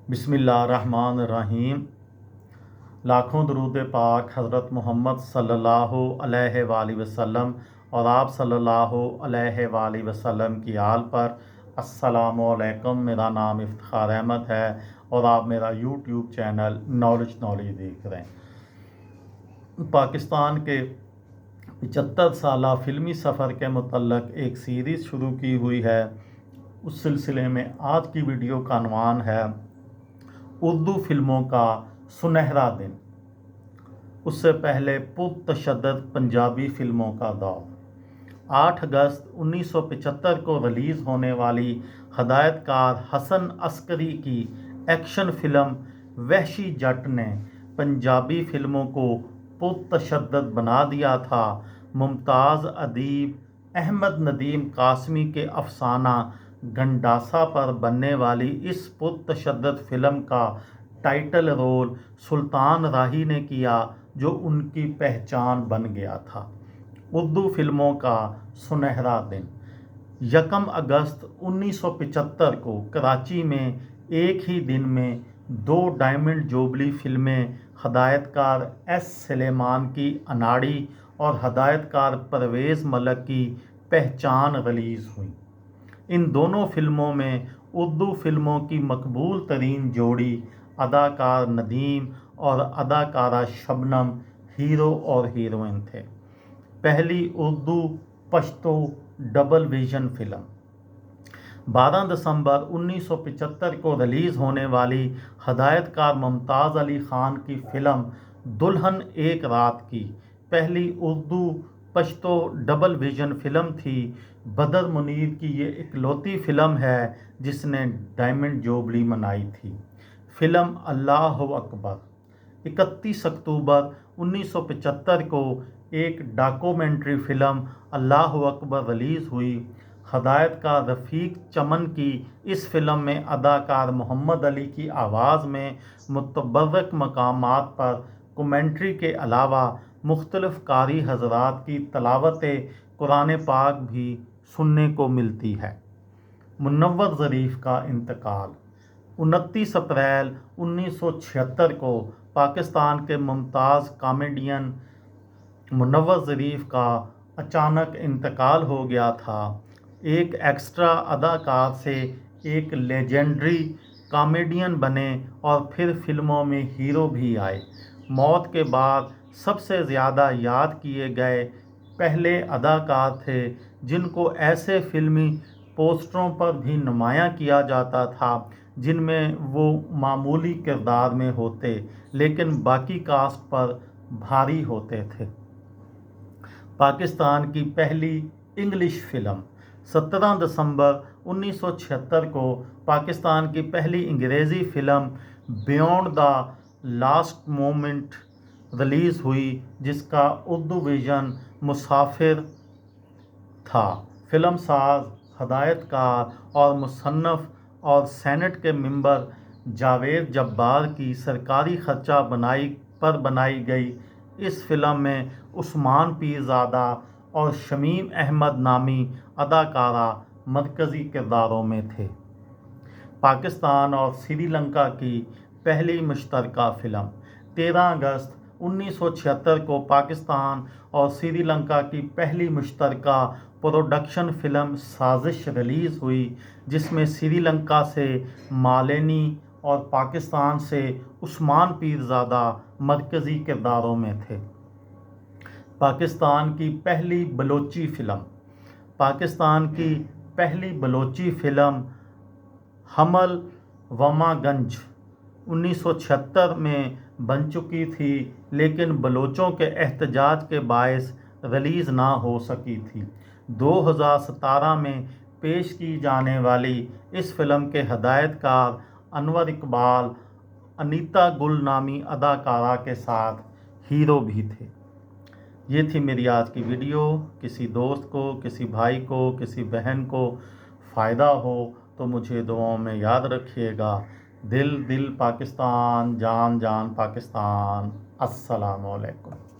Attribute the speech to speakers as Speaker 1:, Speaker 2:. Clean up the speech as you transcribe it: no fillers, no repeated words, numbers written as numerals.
Speaker 1: बिस्मिल्लाहिर्रहमानिर्रहीम। लाखों दरूद पाक हज़रत मोहम्मद सल्लल्लाहु अलैहि वसल्लम और आप सल्लल्लाहु अलैहि वसल्लम की आल पर। अस्सलामु अलैकुम। मेरा नाम इफ्तिखार अहमद है और आप मेरा यूट्यूब चैनल नॉलेज देख रहे हैं। पाकिस्तान के 75 साला फ़िल्मी सफ़र के मुतल्लक एक सीरीज़ शुरू की हुई है। उस सिलसिले में आज की वीडियो का अनवान है उर्दू फिल्मों का सुनहरा दिन। उससे पहले पुरतशद्दुद पंजाबी फिल्मों का दौर। 8 अगस्त 1975 को रिलीज़ होने वाली हदायतकार हसन अस्करी की एक्शन फिल्म वहशी जट ने पंजाबी फिल्मों को पुरतशद्दुद बना दिया था। मुमताज़ अदीब अहमद नदीम कासमी के अफसाना गंडासा पर बनने वाली इस पुरतशद्दुद फिल्म का टाइटल रोल सुल्तान राही ने किया, जो उनकी पहचान बन गया था। उर्दू फिल्मों का सुनहरा दिन। 1 अगस्त 1975 को कराची में एक ही दिन में 2 डायमंड जुबली फिल्में हदायतकार एस सुलेमान की अनाड़ी और हदायतकार परवेज़ मलक की पहचान रिलीज़ हुई। इन दोनों फिल्मों में उर्दू फिल्मों की मकबूल तरीन जोड़ी अदाकार नदीम और अदाकारा शबनम हीरो और हीरोइन थे। पहली Urdu Pashto double vision film 12 दिसंबर 1975 को रिलीज़ होने वाली हदायतकार मुमताज़ अली ख़ान की फ़िल्म दुल्हन एक रात की पहली Urdu Pashto double vision film थी। बदर मुनीर की ये इकलौती फ़िल्म है जिसने डायमंड जुबली मनाई थी। फ़िल्म अल्लाहु अकबर 31 अक्टूबर 1975 को एक डॉक्यूमेंट्री फ़िल्म अल्लाहु अकबर रिलीज़ हुई। हदायतकार रफ़ीक चमन की इस फ़िल्म में अदाकार मोहम्मद अली की आवाज़ में मुतबर्रक मकामात पर कमेंट्री के अलावा मुख्तलिफ़ कारी हज़रात की तलावत कुरान पाक भी सुनने को मिलती है। मुनव्वर ज़रीफ़ का इंतकाल 29 अप्रैल 1976 को पाकिस्तान के मुमताज़ कॉमेडियन मुनव्वर ज़रीफ़ का अचानक इंतकाल हो गया था। एक एक्स्ट्रा अदाकार से एक लेजेंडरी कॉमेडियन बने और फिर फिल्मों में हीरो भी आए। मौत के बाद सबसे ज़्यादा याद किए गए पहले अदाकार थे जिनको ऐसे फिल्मी पोस्टरों पर भी नुमायां किया जाता था जिनमें वो मामूली किरदार में होते लेकिन बाकी कास्ट पर भारी होते थे। पाकिस्तान की पहली इंग्लिश फिल्म 17 दिसंबर 1976 को पाकिस्तान की पहली अंग्रेज़ी film beyond the last moment release हुई, जिसका उर्दू वर्जन मुसाफिर था। फिल्म साज, हदायतकार और मुसन्नफ़ और सेनेट के मेंबर जावेद जब्बार की सरकारी खर्चा बनाई गई इस फिल्म में उस्मान पीरज़ादा और शमीम अहमद नामी अदाकारा मरकज़ी किरदारों में थे। पाकिस्तान और श्रीलंका की पहली मुश्तरका फ़िल्म 13 अगस्त 1976 को पाकिस्तान और श्रीलंका की पहली मुश्तरका प्रोडक्शन फ़िल्म साजिश रिलीज़ हुई, जिसमें श्रीलंका से मालिनी और पाकिस्तान से उस्मान पीरज़ादा मरकज़ी किरदारों में थे। पाकिस्तान की पहली बलोची फ़िल्म पाकिस्तान की पहली बलोची फ़िल्म हमल वमागंज 1976 में बन चुकी थी, लेकिन बलोचों के एहतजाज के बायस रिलीज़ ना हो सकी थी। 2017 में पेश की जाने वाली इस फिल्म के हदायतकार अनवर इकबाल अनीता गुल नामी अदाकारा के साथ हीरो भी थे। ये थी मेरी आज की वीडियो। किसी दोस्त को, किसी भाई को, किसी बहन को फ़ायदा हो तो मुझे दुआओं में याद रखिएगा। दिल दिल पाकिस्तान, जान जान पाकिस्तान। अस्सलामु अलैकुम।